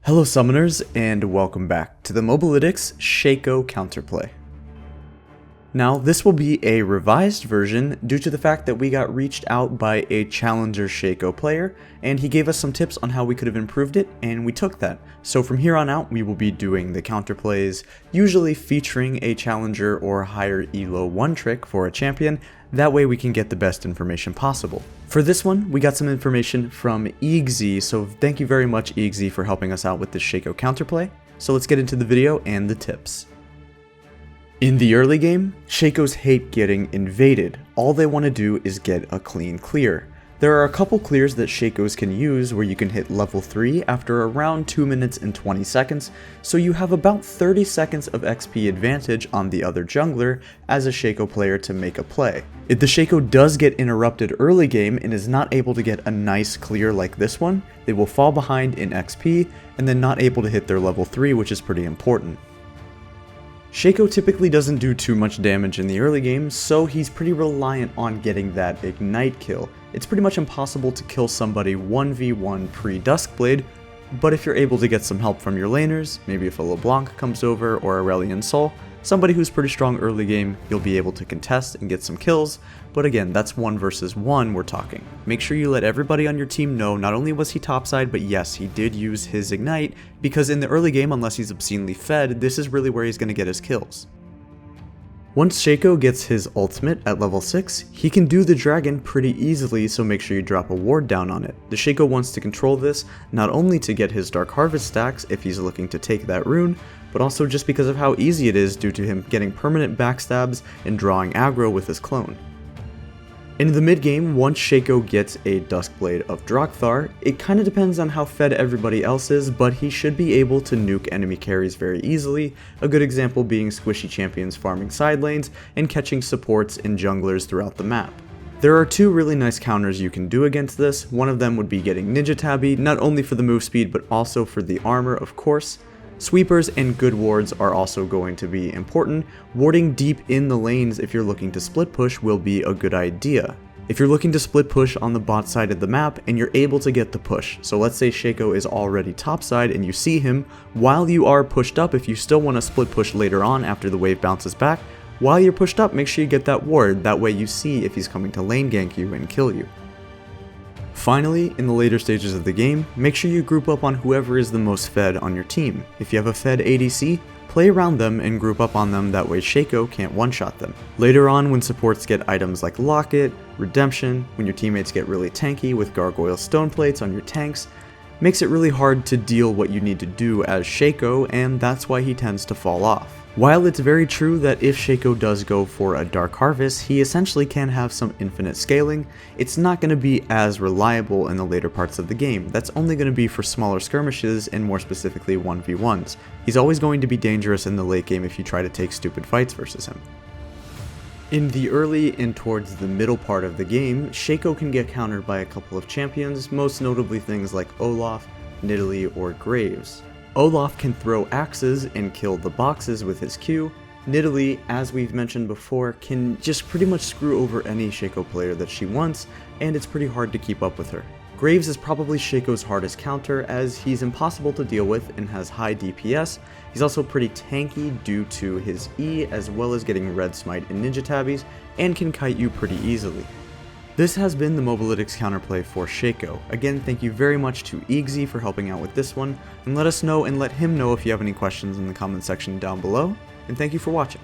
Hello summoners, and welcome back to the Mobalytics Shaco Counterplay. Now, this will be a revised version due to the fact that we got reached out by a challenger Shaco player, and he gave us some tips on how we could have improved it, and we took that. So from here on out, we will be doing the counterplays, usually featuring a challenger or higher elo 1 trick for a champion. That way we can get the best information possible. For this one, we got some information from Eagzey, so thank you very much Eagzey for helping us out with this Shaco counterplay. So let's get into the video and the tips. In the early game, Shacos hate getting invaded. All they want to do is get a clean clear. There are a couple clears that Shacos can use where you can hit level 3 after around 2 minutes and 20 seconds, so you have about 30 seconds of XP advantage on the other jungler as a Shaco player to make a play. If the Shaco does get interrupted early game and is not able to get a nice clear like this one, they will fall behind in XP and then not able to hit their level 3, which is pretty important. Shaco typically doesn't do too much damage in the early game, so he's pretty reliant on getting that ignite kill. It's pretty much impossible to kill somebody 1v1 pre-Duskblade, but if you're able to get some help from your laners, maybe if a LeBlanc comes over or Aurelion Sol, somebody who's pretty strong early game, you'll be able to contest and get some kills, but again, that's 1 versus 1 we're talking. Make sure you let everybody on your team know not only was he topside, but yes, he did use his ignite, because in the early game, unless he's obscenely fed, this is really where he's going to get his kills. Once Shaco gets his ultimate at level 6, he can do the dragon pretty easily, so make sure you drop a ward down on it. The Shaco wants to control this, not only to get his Dark Harvest stacks if he's looking to take that rune, but also just because of how easy it is due to him getting permanent backstabs and drawing aggro with his clone. In the mid game, once Shaco gets a Duskblade of Drakthar, it kinda depends on how fed everybody else is, but he should be able to nuke enemy carries very easily, a good example being squishy champions farming side lanes and catching supports and junglers throughout the map. There are two really nice counters you can do against this. One of them would be getting Ninja Tabby, not only for the move speed but also for the armor, of course. Sweepers and good wards are also going to be important. Warding deep in the lanes if you're looking to split push will be a good idea. If you're looking to split push on the bot side of the map and you're able to get the push, so let's say Shaco is already topside and you see him, while you are pushed up, if you still want to split push later on after the wave bounces back, while you're pushed up, make sure you get that ward, that way you see if he's coming to lane gank you and kill you. Finally, in the later stages of the game, make sure you group up on whoever is the most fed on your team. If you have a fed ADC, play around them and group up on them, that way Shaco can't one-shot them. Later on, when supports get items like Locket, Redemption, when your teammates get really tanky with Gargoyle Stone Plates on your tanks, makes it really hard to deal what you need to do as Shaco, and that's why he tends to fall off. While it's very true that if Shaco does go for a Dark Harvest, he essentially can have some infinite scaling, it's not going to be as reliable in the later parts of the game. That's only going to be for smaller skirmishes and more specifically 1v1s. He's always going to be dangerous in the late game if you try to take stupid fights versus him. In the early and towards the middle part of the game, Shaco can get countered by a couple of champions, most notably things like Olaf, Nidalee, or Graves. Olaf can throw axes and kill the boxes with his Q. Nidalee, as we've mentioned before, can just pretty much screw over any Shaco player that she wants, and it's pretty hard to keep up with her. Graves is probably Shaco's hardest counter as he's impossible to deal with and has high DPS. He's also pretty tanky due to his E as well as getting red smite and ninja tabbies, and can kite you pretty easily. This has been the Mobalytics Counterplay for Shaco. Again, thank you very much to Eagzey for helping out with this one, and let us know and let him know if you have any questions in the comment section down below, and thank you for watching.